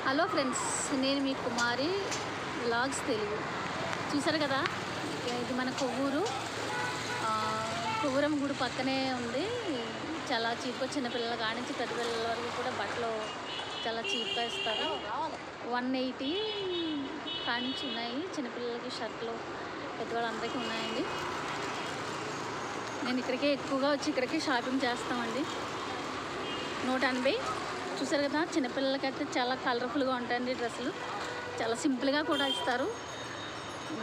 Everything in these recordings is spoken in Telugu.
హలో ఫ్రెండ్స్, నేను మీ కుమారి వ్లాగ్స్ తెలుగు. చూసారు కదా, ఇది మన కొవ్వూరు కొవ్వూరం గుడి పక్కనే ఉంది. చాలా చీప్గా చిన్నపిల్లల కానించి పెద్ద పిల్లల వరకు కూడా బట్టలు చాలా చీప్గా ఇస్తారు. 180 కానించి ఉన్నాయి. చిన్నపిల్లలకి షర్ట్లు పెద్దవాళ్ళందరికీ ఉన్నాయండి. నేను ఇక్కడికే ఎక్కువగా వచ్చి ఇక్కడికి షాపింగ్ చేస్తామండి. 180. చూసారు కదా, చిన్నపిల్లలకైతే చాలా కలర్ఫుల్గా ఉంటాయండి డ్రెస్సులు. చాలా సింపుల్గా కూడా ఇస్తారు.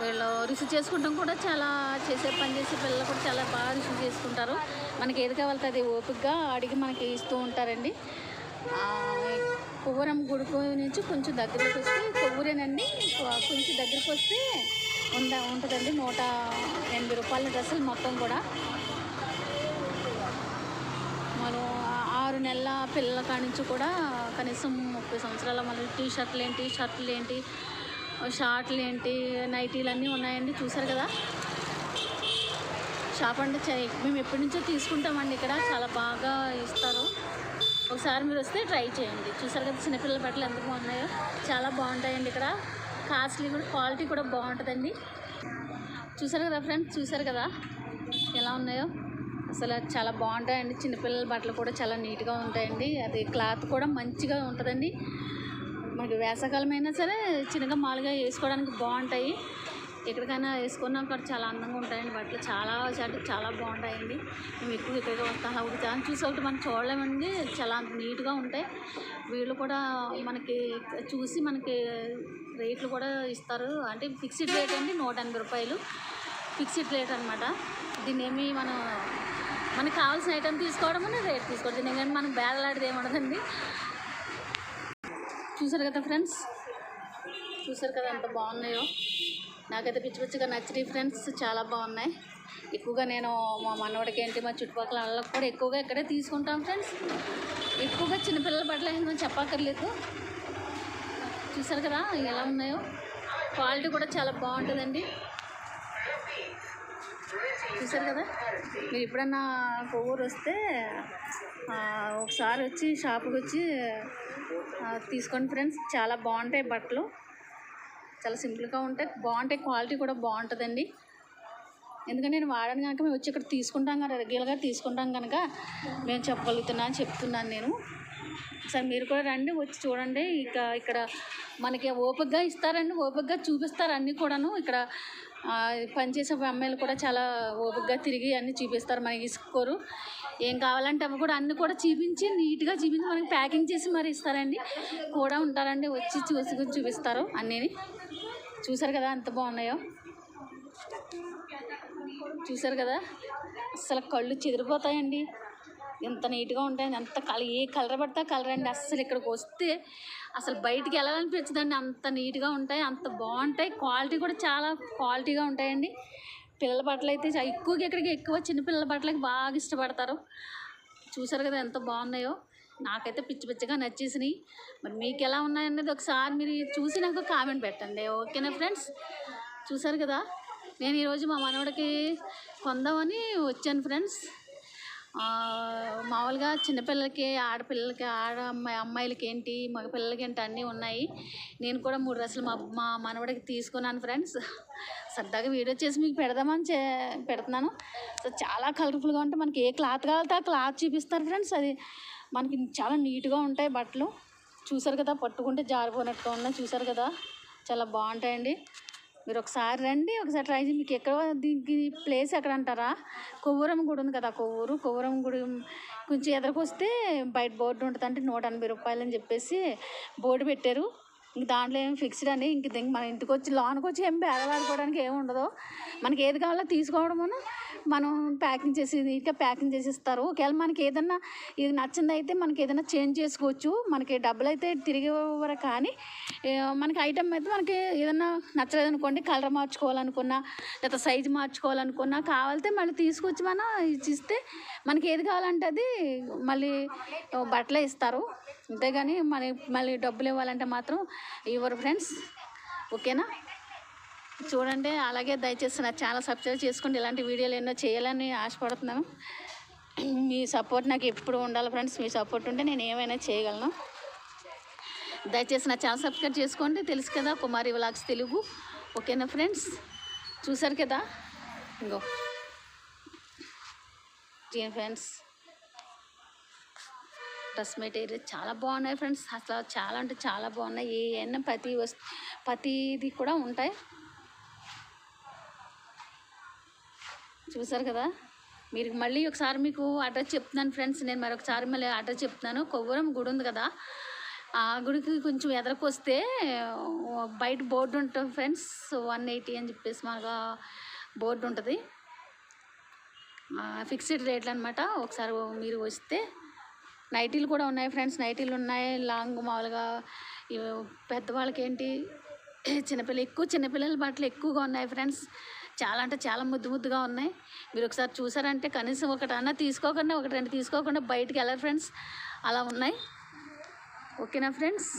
వీళ్ళు రిసీవ్ చేసుకుంటాం కూడా చాలా చేసే పని చేసే పిల్లలు కూడా చాలా బాగా రిసీవ్ చేసుకుంటారు. మనకి ఏది కావాలంటే అది ఓపికగా అడిగి మనకి ఇస్తూ ఉంటారండి. కొవ్వూరం గుడికి నుంచి కొంచెం దగ్గరికి వస్తే కొవ్వూరేనండి. కొంచెం దగ్గరికి వస్తే ఉంటుందండి. 180 రూపాయల డ్రెస్సులు మొత్తం కూడా. మనం 6 నెలల పిల్లల కానించి కూడా కనీసం 30 సంవత్సరాల మళ్ళీ షర్ట్లు ఏంటి షార్ట్లు ఏంటి నైటీలు అన్నీ ఉన్నాయండి. చూసారు కదా, షాప్ అంటే మేము ఎప్పటి నుంచో తీసుకుంటామండి. ఇక్కడ చాలా బాగా ఇస్తారు. ఒకసారి మీరు వస్తే ట్రై చేయండి. చూసారు కదా, చిన్నపిల్లల బట్టలు ఎంత బాగున్నాయో, చాలా బాగుంటాయండి. ఇక్కడ కాస్ట్లీ కూడా, క్వాలిటీ కూడా బాగుంటుందండి. చూసారు కదా ఫ్రెండ్స్, చూసారు కదా ఎలా ఉన్నాయో. అసలు చాలా బాగుంటాయండి. చిన్నపిల్లల బట్టలు కూడా చాలా నీట్గా ఉంటాయండి. అది క్లాత్ కూడా మంచిగా ఉంటుందండి. మనకి వేసవకాలం అయినా సరే చిన్నగా మామూలుగా వేసుకోవడానికి బాగుంటాయి. ఎక్కడికైనా వేసుకున్నా కూడా చాలా అందంగా ఉంటాయండి బట్టలు. చాలా బాగుంటాయండి. మేము ఎక్కువ ఇక్కడికి వస్తాం. ఒకటి దాన్ని చూసి ఒకటి మనం చూడలేమండి. చాలా నీట్గా ఉంటాయి. వీళ్ళు కూడా మనకి చూసి మనకి రేట్లు కూడా ఇస్తారు. అంటే ఫిక్స్డ్ రేట్ అండి, 180 రూపాయలు ఫిక్స్డ్ రేట్ అనమాట. దీన్ని ఏమి మనకు కావాల్సిన ఐటెం తీసుకోవడం రేట్ తీసుకోవడం, ఎందుకంటే మనం బేదలాడిది ఏముండదండి. చూసారు కదా ఫ్రెండ్స్, చూసారు కదా ఎంత బాగున్నాయో. నాకైతే పిచ్చిగా నచ్చినాయి ఫ్రెండ్స్, చాలా బాగున్నాయి. ఎక్కువగా నేను మా మనవడికి ఏంటి మా చుట్టుపక్కల వాళ్ళకి కూడా ఎక్కువగా ఇక్కడే తీసుకుంటాం ఫ్రెండ్స్. ఎక్కువగా చిన్నపిల్లల బట్టలు ఏంటో చెప్పక్కర్లేదు. చూసారు కదా ఎలా ఉన్నాయో. క్వాలిటీ కూడా చాలా బాగుంటుందండి. చూసారు కదా, మీరు ఎప్పుడన్నా కొవ్వూరు వస్తే ఒకసారి వచ్చి షాపుకి వచ్చి తీసుకోండి ఫ్రెండ్స్. చాలా బాగుంటాయి బట్టలు, చాలా సింపుల్గా ఉంటాయి, బాగుంటాయి. క్వాలిటీ కూడా బాగుంటుందండి. ఎందుకంటే నేను వాడాను కనుక మేము వచ్చి ఇక్కడ తీసుకుంటాం కదా, రెగ్యులర్గా తీసుకుంటాం కనుక మేము చెప్తున్నాను నేను. ఒకసారి మీరు కూడా రండి, వచ్చి చూడండి. ఇక్కడ మనకి ఓపికగా ఇస్తారండి, ఓపికగా చూపిస్తారు అన్నీ కూడాను. ఇక్కడ పనిచేసే అమ్మాయిలు కూడా చాలా ఓపికగా తిరిగి అన్నీ చూపిస్తారు. మనకి ఇసుకోరు. ఏం కావాలంటే అవి కూడా అన్నీ కూడా నీట్గా చూపించి మనకి ప్యాకింగ్ చేసి మరి ఇస్తారండి. కూడా ఉంటారండి, వచ్చి చూపిస్తారు అన్నీని. చూసారు కదా ఎంత బాగున్నాయో. చూసారు కదా, అసలు కళ్ళు చెదిరిపోతాయండి. ఎంత నీట్గా ఉంటాయి. ఏ కలర్ పడితే కలర్ అండి. అస్సలు ఇక్కడికి వస్తే అసలు బయటికి వెళ్ళాలనిపించదండి. అంత నీట్గా ఉంటాయి, అంత బాగుంటాయి. క్వాలిటీ కూడా చాలా క్వాలిటీగా ఉంటాయండి. పిల్లల బట్టలు అయితే ఎక్కువ చిన్నపిల్లల బట్టలకి బాగా ఇష్టపడతారు. చూసారు కదా ఎంత బాగున్నాయో. నాకైతే పిచ్చిగా నచ్చేసినాయి. మరి మీకు ఎలా ఉన్నాయనేది ఒకసారి మీరు చూసి నాకు కామెంట్ పెట్టండి, ఓకేనా ఫ్రెండ్స్. చూసారు కదా, నేను ఈరోజు మా మనవడికి కొందామని వచ్చాను ఫ్రెండ్స్. మామూలుగా చిన్నపిల్లలకి, ఆడపిల్లలకి, అమ్మాయిలకి ఏంటి, మగపిల్లలకి ఏంటి అన్నీ ఉన్నాయి. నేను కూడా 3 డ్రెస్సులు మా మనవడికి తీసుకున్నాను ఫ్రెండ్స్. సరదాగా వీడియో చేసి మీకు పెడుతున్నాను. సో చాలా కలర్ఫుల్గా ఉంటాయి. మనకి ఏ క్లాత్ కావాలితే ఆ క్లాత్ చూపిస్తారు ఫ్రెండ్స్. అది మనకి చాలా నీట్గా ఉంటాయి బట్టలు. చూసారు కదా, పట్టుకుంటే జారిపోయినట్టుగా ఉన్నాయి. చూసారు కదా, చాలా బాగుంటాయండి. మీరు ఒకసారి రండి, ఒకసారి ట్రై చేయండి. మీకు ఎక్కడ దీనికి ప్లేస్ ఎక్కడ అంటారా, కొవ్వూరం గుడి ఉంది కదా, కొవ్వూరం గుడి కొంచెం ఎదురుకొస్తే బయట బోర్డు ఉంటుంది. అంటే 180 రూపాయలు అని చెప్పేసి బోర్డు పెట్టారు. ఇంక దాంట్లో ఏమి ఫిక్స్డ్ అండి. ఇంక మన ఇంటికి వచ్చి లోనికి వచ్చి ఏం బేరలాడుకోవడానికి ఏమి ఉండదు. మనకి ఏది కావాలో తీసుకోవడము, మనం ప్యాకింగ్ చేసి ఇస్తారు. ఒకవేళ మనకి ఏదన్నా ఇది నచ్చింది అయితే మనకి ఏదైనా చేంజ్ చేసుకోవచ్చు. మనకి డబ్బులు అయితే తిరిగి ఇవ్వరు, కానీ మనకి ఐటమ్ అయితే మనకి ఏదన్నా నచ్చలేదనుకోండి, కలర్ మార్చుకోవాలనుకున్నా లేదా సైజు మార్చుకోవాలనుకున్నా కావాలితే మళ్ళీ తీసుకొచ్చి మనం ఇస్తే మనకి ఏది కావాలంటే అది మళ్ళీ బట్టలే ఇస్తారు. అంతేగాని మళ్ళీ డబ్బులు ఇవ్వాలంటే మాత్రం ఇవ్వరు ఫ్రెండ్స్, ఓకేనా. చూడండి, అలాగే దయచేసి నా ఛానల్ సబ్స్క్రైబ్ చేసుకోండి. ఇలాంటి వీడియోలు ఎన్నో చేయాలని ఆశపడుతున్నాను. మీ సపోర్ట్ నాకు ఎప్పుడు ఉండాలి ఫ్రెండ్స్. మీ సపోర్ట్ ఉంటే నేను ఏమైనా చేయగలను. దయచేసి నా ఛానల్ సబ్స్క్రైబ్ చేసుకోండి. తెలుసు కదా కుమారి వ్లాగ్స్ తెలుగు. ఓకేనా ఫ్రెండ్స్, చూసారు కదా ఇంకో ఫ్రెండ్స్ డ్రెస్ మెటీరియల్ చాలా బాగున్నాయి ఫ్రెండ్స్. అసలు చాలా అంటే చాలా బాగున్నాయి. ఏమైనా ప్రతిది కూడా ఉంటాయి. చూసారు కదా. మీరు మళ్ళీ ఒకసారి మీకు అడ్రస్ చెప్తున్నాను ఫ్రెండ్స్. నేను మరొకసారి మళ్ళీ అడ్రస్ చెప్తున్నాను. కొవ్వూరం గుడి ఉంది కదా, ఆ గుడికి కొంచెం ఎదరకు వస్తే బయట బోర్డు ఉంటుంది ఫ్రెండ్స్. 180 అని చెప్పేసి మనకు బోర్డు ఉంటుంది. ఫిక్స్డ్ రేట్లు అనమాట. ఒకసారి మీరు వస్తే నైటీలు కూడా ఉన్నాయి ఫ్రెండ్స్. నైటీలు ఉన్నాయి లాంగ్ మామూలుగా. పెద్దవాళ్ళకి ఏంటి చిన్నపిల్లల బట్టలు ఎక్కువగా ఉన్నాయి ఫ్రెండ్స్. చాలా అంటే చాలా ముద్దుగా ఉన్నాయి. మీరు ఒకసారి చూసారంటే కనీసం ఒకటన్నా తీసుకోకుండా, ఒకటి రెండు తీసుకోకుండా బయటికి వెళ్ళరు ఫ్రెండ్స్. అలా ఉన్నాయి. ఓకేనా ఫ్రెండ్స్.